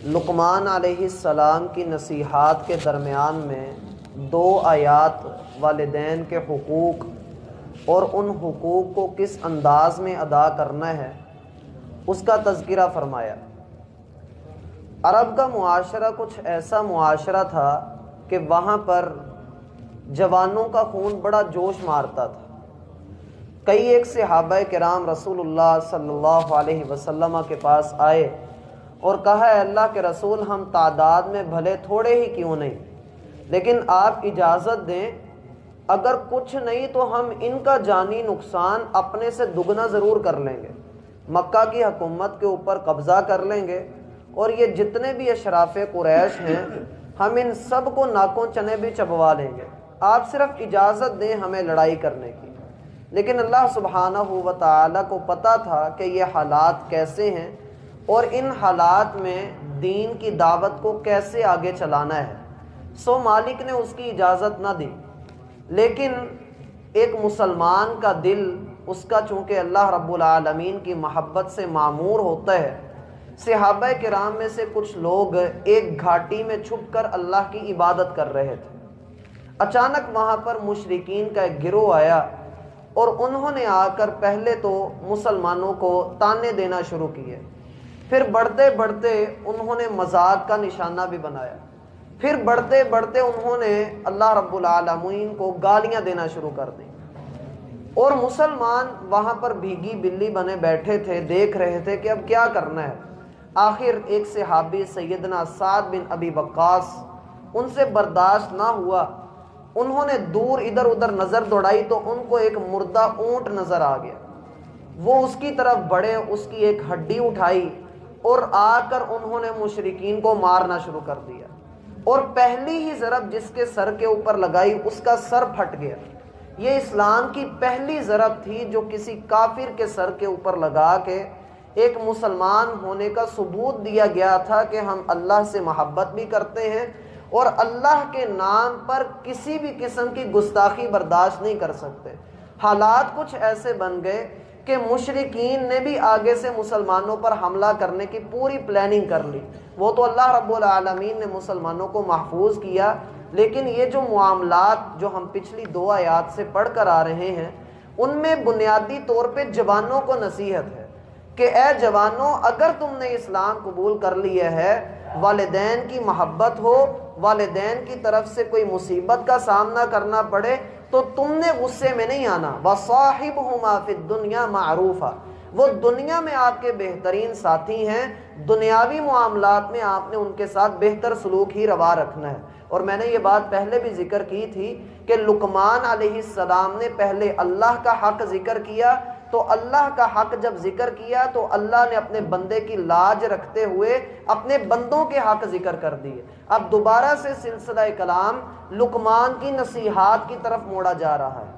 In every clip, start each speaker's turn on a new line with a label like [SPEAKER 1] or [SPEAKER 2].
[SPEAKER 1] لقمان علیہ السلام کی نصیحات کے درمیان میں 2 آیات والدین کے حقوق اور ان حقوق کو کس انداز میں ادا کرنا ہے اس کا تذکرہ فرمایا۔ عرب کا معاشرہ کچھ ایسا معاشرہ تھا کہ وہاں پر جوانوں کا خون بڑا جوش مارتا تھا۔ کئی ایک صحابہ کرام رسول اللہ صلی اللہ علیہ وسلم کے پاس آئے اور کہا، اے اللہ کے رسول، ہم تعداد میں بھلے تھوڑے ہی کیوں نہیں، لیکن آپ اجازت دیں، اگر کچھ نہیں تو ہم ان کا جانی نقصان اپنے سے دگنا ضرور کر لیں گے، مکہ کی حکومت کے اوپر قبضہ کر لیں گے، اور یہ جتنے بھی اشراف قریش ہیں ہم ان سب کو ناکوں چنے بھی چبوا لیں گے، آپ صرف اجازت دیں ہمیں لڑائی کرنے کی۔ لیکن اللہ سبحانہ و تعالیٰ کو پتہ تھا کہ یہ حالات کیسے ہیں اور ان حالات میں دین کی دعوت کو کیسے آگے چلانا ہے، سو مالک نے اس کی اجازت نہ دی۔ لیکن ایک مسلمان کا دل، اس کا چونکہ اللہ رب العالمین کی محبت سے معمور ہوتا ہے، صحابہ کرام میں سے کچھ لوگ ایک گھاٹی میں چھپ کر اللہ کی عبادت کر رہے تھے۔ اچانک وہاں پر مشرکین کا ایک گروہ آیا اور انہوں نے آ کر پہلے تو مسلمانوں کو تانے دینا شروع کیے، پھر بڑھتے بڑھتے انہوں نے مذاق کا نشانہ بھی بنایا، پھر بڑھتے بڑھتے انہوں نے اللہ رب العالمین کو گالیاں دینا شروع کر دی، اور مسلمان وہاں پر بھیگی بلی بنے بیٹھے تھے، دیکھ رہے تھے کہ اب کیا کرنا ہے۔ آخر ایک صحابی سیدنا سعد بن ابی وقاص، ان سے برداشت نہ ہوا، انہوں نے دور ادھر ادھر نظر دوڑائی تو ان کو ایک مردہ اونٹ نظر آ گیا۔ وہ اس کی طرف بڑھے، اس کی ایک ہڈی اٹھائی اور آ کر انہوں نے مشرکین کو مارنا شروع کر دیا، اور پہلی ہی ضرب جس کے سر کے اوپر لگائی اس کا سر پھٹ گیا۔ یہ اسلام کی پہلی ضرب تھی جو کسی کافر کے سر کے اوپر لگا کے ایک مسلمان ہونے کا ثبوت دیا گیا تھا کہ ہم اللہ سے محبت بھی کرتے ہیں اور اللہ کے نام پر کسی بھی قسم کی گستاخی برداشت نہیں کر سکتے۔ حالات کچھ ایسے بن گئے کہ مشرکین نے بھی آگے سے مسلمانوں پر حملہ کرنے کی پوری پلاننگ کر لی۔ وہ تو اللہ رب العالمین نے مسلمانوں کو محفوظ کیا، لیکن یہ جو معاملات جو ہم پچھلی 2 آیات سے پڑھ کر آ رہے ہیں، ان میں بنیادی طور پہ جوانوں کو نصیحت ہے کہ اے جوانوں، اگر تم نے اسلام قبول کر لیا ہے، والدین کی محبت ہو، والدین کی طرف سے کوئی مصیبت کا سامنا کرنا پڑے تو تم نے غصے میں نہیں آنا۔ وَصَاحِبْهُمَا فِي الدُّنْيَا مَعْرُوفًا، وہ دنیا میں آپ کے بہترین ساتھی ہیں، دنیاوی معاملات میں آپ نے ان کے ساتھ بہتر سلوک ہی روا رکھنا ہے۔ اور میں نے یہ بات پہلے بھی ذکر کی تھی کہ لقمان علیہ السلام نے پہلے اللہ کا حق ذکر کیا، تو اللہ کا حق جب ذکر کیا تو اللہ نے اپنے بندے کی لاج رکھتے ہوئے اپنے بندوں کے حق ذکر کر دیے۔ اب دوبارہ سے سلسلہ کلام لقمان کی نصیحات کی طرف موڑا جا رہا ہے،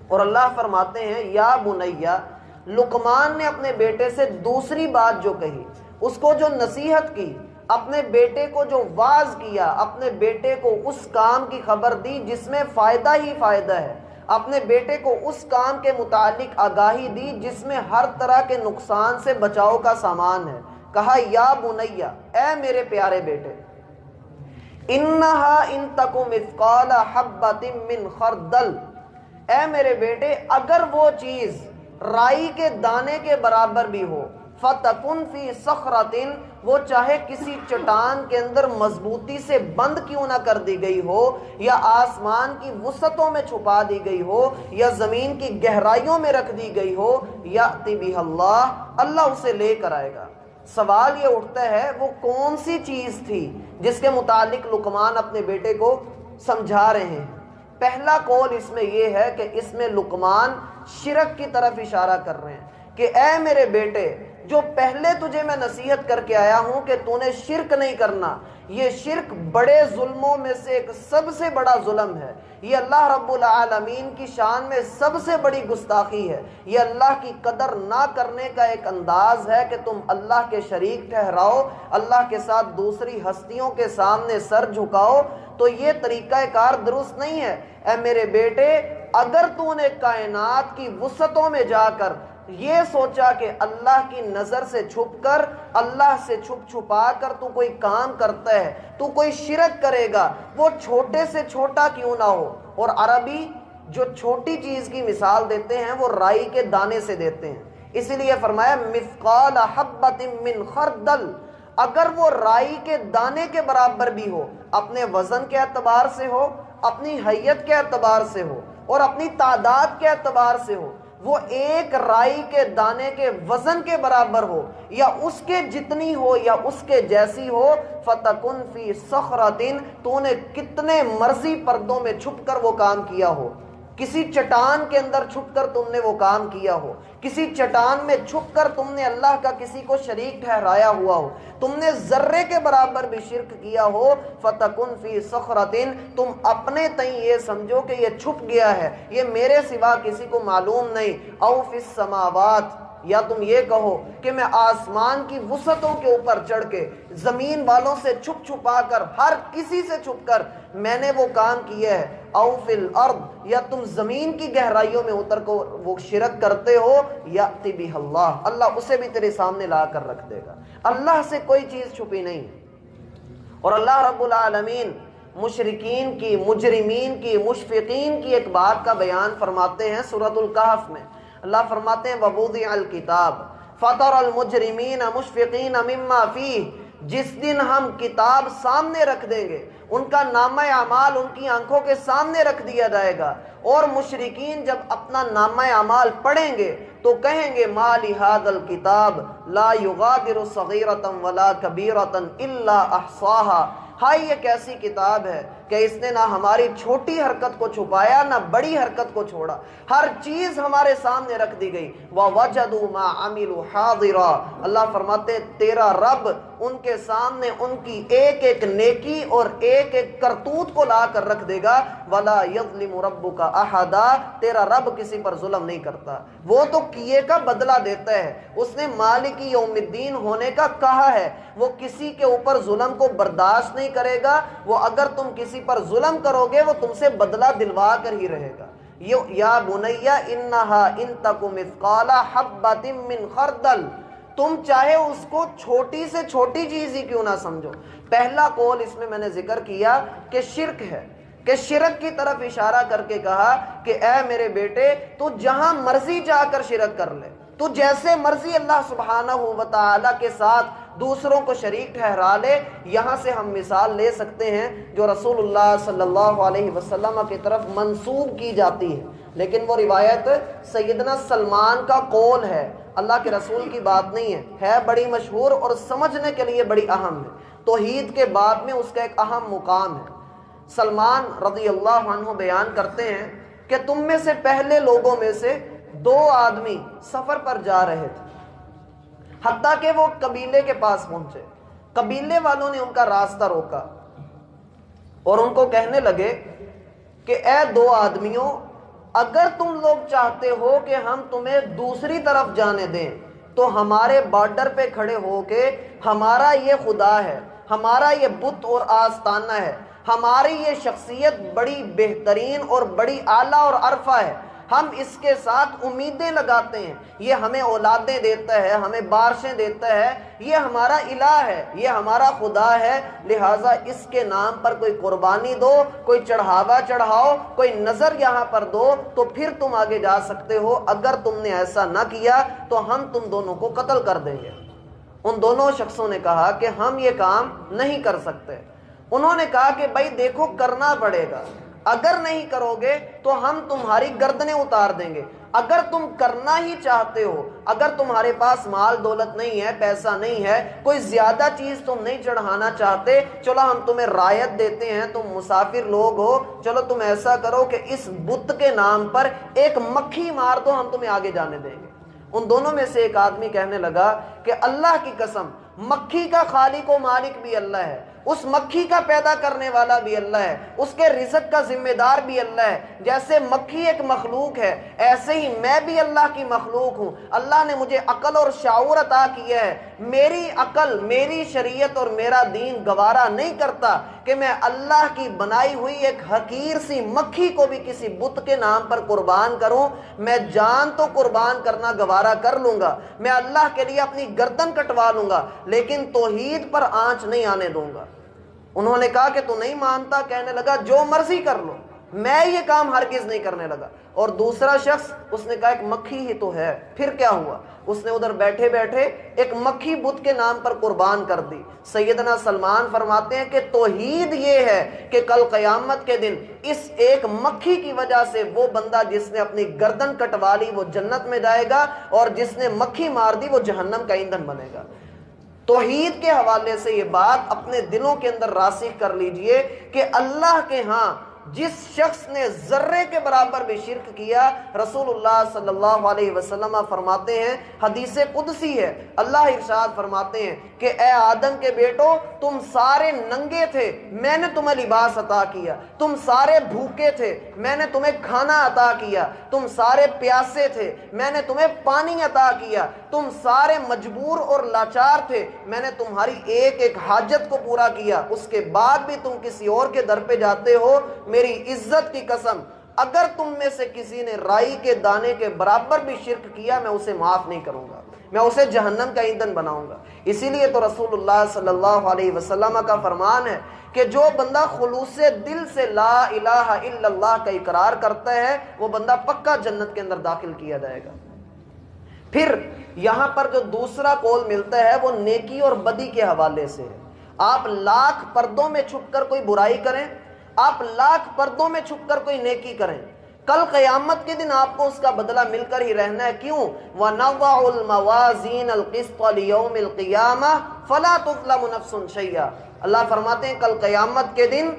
[SPEAKER 1] اور اللہ فرماتے ہیں یا بنیا، لقمان نے اپنے بیٹے سے دوسری بات جو کہی، اس کو جو نصیحت کی، اپنے بیٹے کو جو واعظ کیا، اپنے بیٹے کو اس کام کی خبر دی جس میں فائدہ ہی فائدہ ہے، اپنے بیٹے کو اس کام کے متعلق آگاہی دی جس میں ہر طرح کے نقصان سے بچاؤ کا سامان ہے۔ کہا یا بنیا، اے میرے پیارے بیٹے، انہا ان تکو مثقال حبۃ من خردل، اے میرے بیٹے اگر وہ چیز رائی کے دانے کے برابر بھی ہو، فتکن فی صخرۃ، وہ چاہے کسی چٹان کے اندر مضبوطی سے بند کیوں نہ کر دی گئی ہو، یا آسمان کی وسعتوں میں چھپا دی گئی ہو، یا زمین کی گہرائیوں میں رکھ دی گئی ہو، یأتی بہ اللہ اسے لے کر آئے گا۔ سوال یہ اٹھتا ہے وہ کون سی چیز تھی جس کے متعلق لقمان اپنے بیٹے کو سمجھا رہے ہیں؟ پہلا قول اس میں یہ ہے کہ اس میں لقمان شرک کی طرف اشارہ کر رہے ہیں کہ اے میرے بیٹے، جو پہلے تجھے میں نصیحت کر کے آیا ہوں کہ تو نے شرک نہیں کرنا، یہ شرک بڑے ظلموں میں سے ایک سب سے بڑا ظلم ہے، یہ اللہ رب العالمین کی شان میں سب سے بڑی گستاخی ہے، یہ اللہ کی قدر نہ کرنے کا ایک انداز ہے کہ تم اللہ کے شریک ٹھہراؤ، اللہ کے ساتھ دوسری ہستیوں کے سامنے سر جھکاؤ، تو یہ طریقہ کار درست نہیں ہے۔ اے میرے بیٹے، اگر تو نے کائنات کی وسعتوں میں جا کر یہ سوچا کہ اللہ کی نظر سے چھپ کر، اللہ سے چھپ چھپا کر تو کوئی کام کرتا ہے، تو کوئی شرک کرے گا، وہ چھوٹے سے چھوٹا کیوں نہ ہو۔ اور عربی جو چھوٹی چیز کی مثال دیتے ہیں وہ رائی کے دانے سے دیتے ہیں، اسی لیے فرمایا مثقال حبۃ من خردل، اگر وہ رائی کے دانے کے برابر بھی ہو، اپنے وزن کے اعتبار سے ہو، اپنی حیت کے اعتبار سے ہو اور اپنی تعداد کے اعتبار سے ہو، وہ ایک رائی کے دانے کے وزن کے برابر ہو یا اس کے جتنی ہو یا اس کے جیسی ہو، فَتَكُنْ فِي صَخْرَةٍ، تو نے کتنے مرضی پردوں میں چھپ کر وہ کام کیا ہو، کسی چٹان کے اندر چھپ کر تم نے وہ کام کیا ہو، کسی چٹان میں چھپ کر تم نے اللہ کا کسی کو شریک ٹھہرایا ہوا ہو، تم نے ذرے کے برابر بھی شرک کیا ہو، فَتَكُنْ فِي صَخْرَةٍ، تم اپنے تئیں یہ سمجھو کہ یہ چھپ گیا ہے، یہ میرے سوا کسی کو معلوم نہیں، اَوْ فِي السَّمَاوَاتِ، یا تم یہ کہو کہ میں آسمان کی وسعتوں کے اوپر چڑھ کے زمین والوں سے چھپ چھپا کر، ہر کسی سے چھپ کر میں نے وہ کام کیا ہے، او فی الارض، یا تم زمین کی گہرائیوں میں اتر کو وہ شرک کرتے ہو، یأتی بہ اللہ، اللہ اسے بھی تیرے سامنے لا کر رکھ دے گا۔ اللہ سے کوئی چیز چھپی نہیں۔ اور اللہ رب العالمین مشرکین کی، مجرمین کی، مشفقین کی ایک بات کا بیان فرماتے ہیں سورۃ الکہف میں۔ اللہ فرماتے ہیں وَوُضِعَ الْكِتَابُ فَتَرَى الْمُجْرِمِينَ مُشْفِقِينَ مِمَّا فِيهِ، جس دن ہم کتاب سامنے رکھ دیں گے، ان کا نامہ اعمال ان کی آنکھوں کے سامنے رکھ دیا جائے گا، اور مشرکین جب اپنا نامہ اعمال پڑھیں گے تو کہیں گے مَا لِهَذَا الْكِتَابِ لَا يُغَادِرُ صَغِيرَةً وَلَا كَبِيرَةً إِلَّا أَحْصَاهَا، ہائی یہ کیسی کتاب ہے کہ اس نے نہ ہماری چھوٹی حرکت کو چھپایا نہ بڑی حرکت کو چھوڑا، ہر چیز ہمارے سامنے رکھ دی گئی۔ وَوَجَدُوا مَا عَمِلُوا حَاضِرًا، اللہ فرماتے تیرا رب ان کے سامنے ان کی ایک ایک نیکی اور ایک ایک کرتوت کو لا کر رکھ دے گا۔ وَلَا يَظْلِمُ رَبُّكَ أَحَدًا، تیرا رب کسی پر ظلم نہیں کرتا، وہ تو کیے کا بدلہ دیتا ہے، اس نے مالک یوم الدین ہونے کا کہا ہے، وہ کسی کے اوپر ظلم کو برداشت نہیں کرے گا، وہ اگر تم کسی پر ظلم کرو گے وہ تم سے بدلہ دلوا کر ہی رہے گا۔ یا بنیا انہا ان تک مثقال حبۃ من خردل، تم چاہے اس کو چھوٹی سے چھوٹی چیز ہی کیوں نہ سمجھو۔ پہلا قول اس میں نے ذکر کیا کہ شرک ہے، کہ شرک کی طرف اشارہ کر کے کہا کہ اے میرے بیٹے تو جہاں مرضی جا کر شرک کر لے، تو جیسے مرضی اللہ سبحانہ و تعالی کے ساتھ دوسروں کو شریک ٹھہرا لے۔ یہاں سے ہم مثال لے سکتے ہیں جو رسول اللہ صلی اللہ علیہ وسلم کی طرف منسوب کی جاتی ہے، لیکن وہ روایت سیدنا سلمان کا قول ہے، اللہ کے رسول کی بات نہیں ہے بڑی مشہور اور سمجھنے کے لیے بڑی اہم ہے، توحید کے بعد میں اس کا ایک اہم مقام ہے۔ سلمان رضی اللہ عنہ بیان کرتے ہیں کہ تم میں سے پہلے لوگوں میں سے دو آدمی سفر پر جا رہے تھے، حتیٰ کہ وہ قبیلے کے پاس پہنچے، قبیلے والوں نے ان کا راستہ روکا اور ان کو کہنے لگے کہ اے دو آدمیوں، اگر تم لوگ چاہتے ہو کہ ہم تمہیں دوسری طرف جانے دیں تو ہمارے بارڈر پہ کھڑے ہو کے ہمارا یہ خدا ہے، ہمارا یہ بت اور آستانہ ہے، ہماری یہ شخصیت بڑی بہترین اور بڑی اعلیٰ اور عرفہ ہے، ہم اس کے ساتھ امیدیں لگاتے ہیں، یہ ہمیں اولادیں دیتا ہے، ہمیں بارشیں دیتا ہے، یہ ہمارا الہ ہے، یہ ہمارا خدا ہے، لہٰذا اس کے نام پر کوئی قربانی دو، کوئی چڑھاوا چڑھاؤ، کوئی نظر یہاں پر دو تو پھر تم آگے جا سکتے ہو، اگر تم نے ایسا نہ کیا تو ہم تم دونوں کو قتل کر دیں گے۔ ان دونوں شخصوں نے کہا کہ ہم یہ کام نہیں کر سکتے۔ انہوں نے کہا کہ بھائی دیکھو کرنا پڑے گا، اگر نہیں کرو گے تو ہم تمہاری گردنیں اتار دیں گے، اگر تم کرنا ہی چاہتے ہو، اگر تمہارے پاس مال دولت نہیں ہے، پیسہ نہیں ہے، کوئی زیادہ چیز تم نہیں چڑھانا چاہتے، چلو ہم تمہیں رعایت دیتے ہیں، تم مسافر لوگ ہو، چلو تم ایسا کرو کہ اس بت کے نام پر ایک مکھی مار دو، ہم تمہیں آگے جانے دیں گے۔ ان دونوں میں سے ایک آدمی کہنے لگا کہ اللہ کی قسم، مکھی کا خالق و مالک بھی اللہ ہے، اس مکھی کا پیدا کرنے والا بھی اللہ ہے، اس کے رزق کا ذمہ دار بھی اللہ ہے۔ جیسے مکھی ایک مخلوق ہے، ایسے ہی میں بھی اللہ کی مخلوق ہوں۔ اللہ نے مجھے عقل اور شعور عطا کیا ہے، میری عقل، میری شریعت اور میرا دین گوارا نہیں کرتا کہ میں اللہ کی بنائی ہوئی ایک حقیر سی مکھی کو بھی کسی بت کے نام پر قربان کروں۔ میں جان تو قربان کرنا گوارا کر لوں گا، میں اللہ کے لیے اپنی گردن کٹوا لوں گا، لیکن توحید پر آنچ نہیں آنے دوں گا۔ انہوں نے کہا کہ تو نہیں مانتا؟ کہنے لگا جو مرضی کر لو، میں یہ کام ہرگز نہیں کرنے لگا۔ اور دوسرا شخص، اس نے کہا ایک مکھی ہی تو ہے۔ پھر کیا ہوا؟ اس نے ادھر بیٹھے بیٹھے ایک مکھی بت کے نام پر قربان کر دی۔ سیدنا سلمان فرماتے ہیں کہ توحید یہ ہے کہ کل قیامت کے دن اس ایک مکھی کی وجہ سے وہ بندہ جس نے اپنی گردن کٹوا لی وہ جنت میں جائے گا، اور جس نے مکھی مار دی وہ جہنم کا ایندھن بنے گا۔ توحید کے حوالے سے یہ بات اپنے دلوں کے اندر راسخ کر لیجئے کہ اللہ کے ہاں جس شخص نے ذرے کے برابر بھی شرک کیا، رسول اللہ صلی اللہ علیہ وسلم فرماتے ہیں، حدیث قدسی ہے، اللہ ارشاد فرماتے ہیں کہ اے آدم کے بیٹو، تم سارے ننگے تھے، میں نے تمہیں لباس عطا کیا، تم سارے بھوکے تھے، میں نے تمہیں کھانا عطا کیا، تم سارے پیاسے تھے، میں نے تمہیں پانی عطا کیا، تم سارے مجبور اور لاچار تھے، میں نے تمہاری ایک ایک حاجت کو پورا کیا، اس کے بعد بھی تم کسی اور کے در پہ جاتے ہو، میری عزت کی قسم اگر تم میں سے کسی نے رائی کے دانے کے برابر بھی شرک کیا میں اسے معاف نہیں کروں گا، میں اسے جہنم کا ایندھن بناؤں گا۔ اسی لیے تو رسول اللہ صلی اللہ علیہ وسلم کا فرمان ہے کہ جو بندہ خلوص دل سے لا الہ الا اللہ کا اقرار کرتا ہے وہ بندہ پکا جنت کے اندر داخل کیا جائے گا۔ پھر یہاں پر جو دوسرا قول ملتا ہے وہ نیکی اور بدی کے حوالے سے ہے۔ آپ لاکھ پردوں میں چھپ کر کوئی برائی کریں، آپ لاکھ پردوں میں چھپ کر کوئی نیکی کریں، کل قیامت کے دن آپ کو اس کا بدلہ مل کر ہی رہنا ہے۔ کیوں؟ وَنَضَعُ الْمَوَازِينَ الْقِسْطَ لِيَوْمِ الْقِيَامَةِ فَلَا تُظْلَمُ نَفْسٌ شَيْئًا۔ اللہ فرماتے ہیں کل قیامت کے دن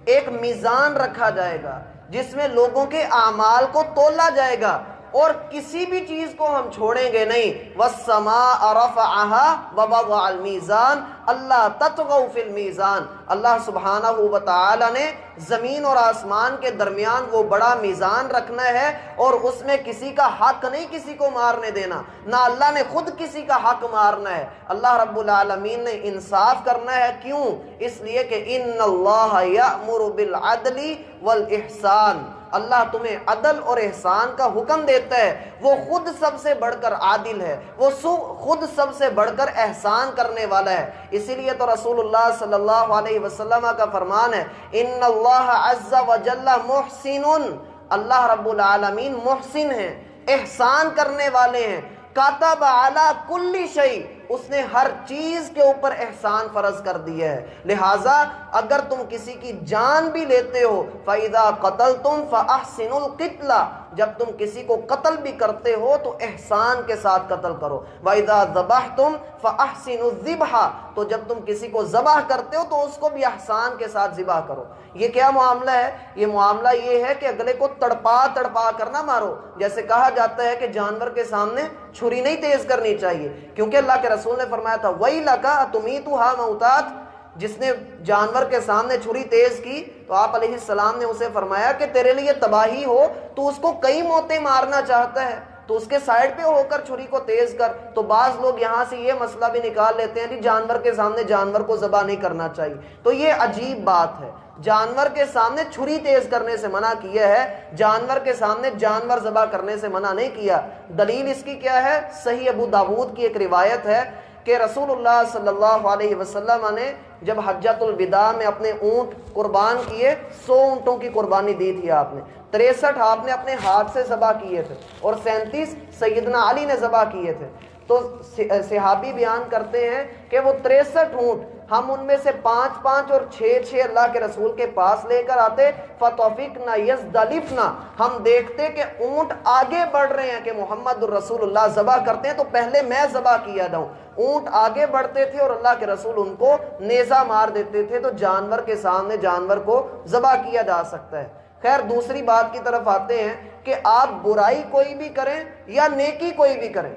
[SPEAKER 1] ایک میزان رکھا جائے گا جس میں لوگوں کے اعمال کو تولا جائے گا، اور کسی بھی چیز کو ہم چھوڑیں گے نہیں۔ وَالسَّمَاءَ رَفَعَهَا وَوَضَعَ الْمِيزَانَ اللہ تَطْغَوْا فِي الْمِيزَانِ۔ اللہ سبحانہ و تعالی نے زمین اور آسمان کے درمیان وہ بڑا میزان رکھنا ہے، اور اس میں کسی کا حق نہیں کسی کو مارنے دینا، نہ اللہ نے خود کسی کا حق مارنا ہے۔ اللہ رب العالمین نے انصاف کرنا ہے۔ کیوں؟ اس لیے کہ ان اللہ یأمر بالعدل والاحسان، اللہ تمہیں عدل اور احسان کا حکم دیتا ہے، وہ خود سب سے بڑھ کر عادل ہے، وہ خود سب سے بڑھ کر احسان کرنے والا ہے۔ اسی لیے تو رسول اللہ صلی اللہ علیہ وسلم کا فرمان ہے ان اللہ عز وجل محسن، اللہ رب العالمین محسن ہیں، احسان کرنے والے ہیں۔ کاتب علی کل شیء، اس نے ہر چیز کے اوپر احسان فرض کر دیا ہے۔ لہٰذا اگر تم کسی کی جان بھی لیتے ہو فَإِذَا قَتَلْتُمْ فَأَحْسِنُوا الْقِتْلَ، جب تم کسی کو قتل بھی کرتے ہو تو احسان کے ساتھ قتل کرو۔ وَإِذَا ذَبَحْتُمْ فَأَحْسِنُوا الذِّبْحَ، تو جب تم کسی کو ذبح کرتے ہو تو اس کو بھی احسان کے ساتھ ذبح کرو۔ یہ کیا معاملہ ہے؟ یہ معاملہ یہ ہے کہ اگلے کو تڑپا تڑپا کر نہ مارو۔ جیسے کہا جاتا ہے کہ جانور کے سامنے چھری نہیں تیز کرنی چاہیے، کیونکہ اللہ کے رسول نے فرمایا تھا وَيْلَكَ أَتُمِيتُهَا مَوْتَاتٍ، جس نے جانور کے سامنے چھری تیز کی تو آپ علیہ السلام نے اسے فرمایا کہ تیرے لیے تباہی ہو، تو اس کو کئی موتیں مارنا چاہتا ہے تو اس کے سائیڈ پہ ہو کر چھری کو تیز کر۔ تو بعض لوگ یہاں سے یہ مسئلہ بھی نکال لیتے ہیں کہ جانور کے سامنے جانور کو ذبح نہیں کرنا چاہیے، تو یہ عجیب بات ہے۔ جانور کے سامنے چھری تیز کرنے سے منع کیا ہے، جانور کے سامنے جانور ذبح کرنے سے منع نہیں کیا۔ دلیل اس کی کیا ہے؟ صحیح ابو داود کی ایک روایت ہے کہ رسول اللہ صلی اللہ علیہ وسلم نے جب حجۃ الوداع میں اپنے اونٹ قربان کیے، 100 اونٹوں کی قربانی دی تھی آپ نے، 63 آپ نے اپنے ہاتھ سے ذبح کیے تھے اور 37 سیدنا علی نے ذبح کیے تھے۔ تو صحابی بیان کرتے ہیں کہ وہ 63 اونٹ ہم ان میں سے 5 اور 6 اللہ کے رسول کے پاس لے کر آتے، فَطَفِقْنَا يَزْدَلِفْنَا، ہم دیکھتے کہ اونٹ آگے بڑھ رہے ہیں کہ محمد الرسول اللہ ذبح کرتے ہیں تو پہلے میں ذبح کیا جاؤں۔ اونٹ آگے بڑھتے تھے اور اللہ کے رسول ان کو نیزہ مار دیتے تھے، تو جانور کے سامنے جانور کو ذبح کیا جا سکتا ہے۔ خیر دوسری بات کی طرف آتے ہیں کہ آپ برائی کوئی بھی کریں یا نیکی کوئی بھی کریں،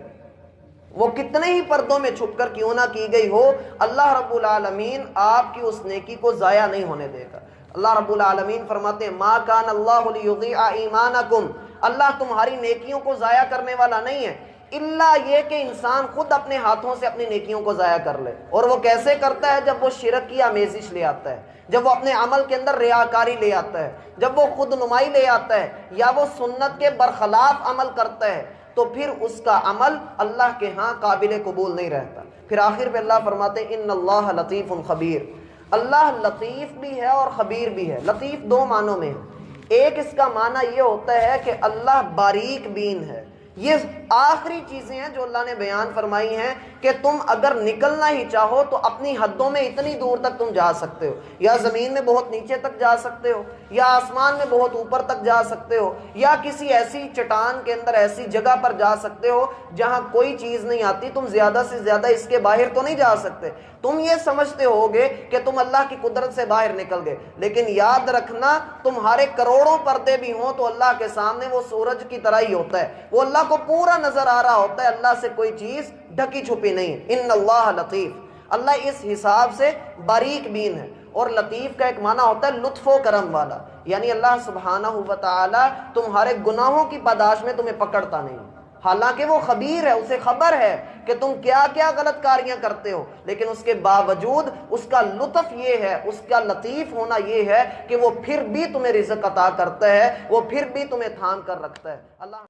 [SPEAKER 1] وہ کتنے ہی پردوں میں چھپ کر کیوں نہ کی گئی ہو، اللہ رب العالمین آپ کی اس نیکی کو ضائع نہیں ہونے دے گا۔ اللہ رب العالمین فرماتے ہیں ما کان اللہ لیضیع ایمانکم، اللہ تمہاری نیکیوں کو ضائع کرنے والا نہیں ہے، الا یہ کہ انسان خود اپنے ہاتھوں سے اپنی نیکیوں کو ضائع کر لے۔ اور وہ کیسے کرتا ہے؟ جب وہ شرک کی آمیزش لے آتا ہے، جب وہ اپنے عمل کے اندر ریاکاری لے آتا ہے، جب وہ خود نمائی لے آتا ہے، یا وہ سنت کے برخلاف عمل کرتا ہے، تو پھر اس کا عمل اللہ کے ہاں قابل قبول نہیں رہتا۔ پھر آخر پہ اللہ فرماتے ہیں ان اللہ لطیف خبیر، اللہ لطیف بھی ہے اور خبیر بھی ہے۔ لطیف دو معنوں میں ہے، ایک اس کا معنی یہ ہوتا ہے کہ اللہ باریک بین ہے۔ یہ آخری چیزیں ہیں جو اللہ نے بیان فرمائی ہیں کہ تم اگر نکلنا ہی چاہو تو اپنی حدوں میں اتنی دور تک تم جا سکتے ہو، یا زمین میں بہت نیچے تک جا سکتے ہو، یا آسمان میں بہت اوپر تک جا سکتے ہو، یا کسی ایسی چٹان کے اندر ایسی جگہ پر جا سکتے ہو جہاں کوئی چیز نہیں آتی، تم زیادہ سے زیادہ اس کے باہر تو نہیں جا سکتے۔ تم یہ سمجھتے ہوگے کہ تم اللہ کی قدرت سے باہر نکل گئے، لیکن یاد رکھنا تمہارے کروڑوں پردے بھی ہوں تو اللہ کے سامنے وہ سورج کی طرح ہی ہوتا ہے، وہ اللہ کو پورا نظر آ رہا ہوتا ہے، اللہ سے کوئی چیز ڈھکی چھپی نہیں ہے۔ ان اللہ لطیف، اللہ اس حساب سے باریک بین ہے۔ اور لطیف کا ایک معنی ہوتا ہے لطف و کرم والا، یعنی اللہ سبحانہ و تعالی تمہارے گناہوں کی پاداش میں تمہیں پکڑتا نہیں، حالانکہ وہ خبیر ہے، اسے خبر ہے کہ تم کیا کیا غلط کاریاں کرتے ہو، لیکن اس کے باوجود اس کا لطف یہ ہے، اس کا لطیف ہونا یہ ہے کہ وہ پھر بھی تمہیں رزق عطا کرتا ہے، وہ پھر بھی تمہیں تھام کر رکھتا ہے۔ اللہ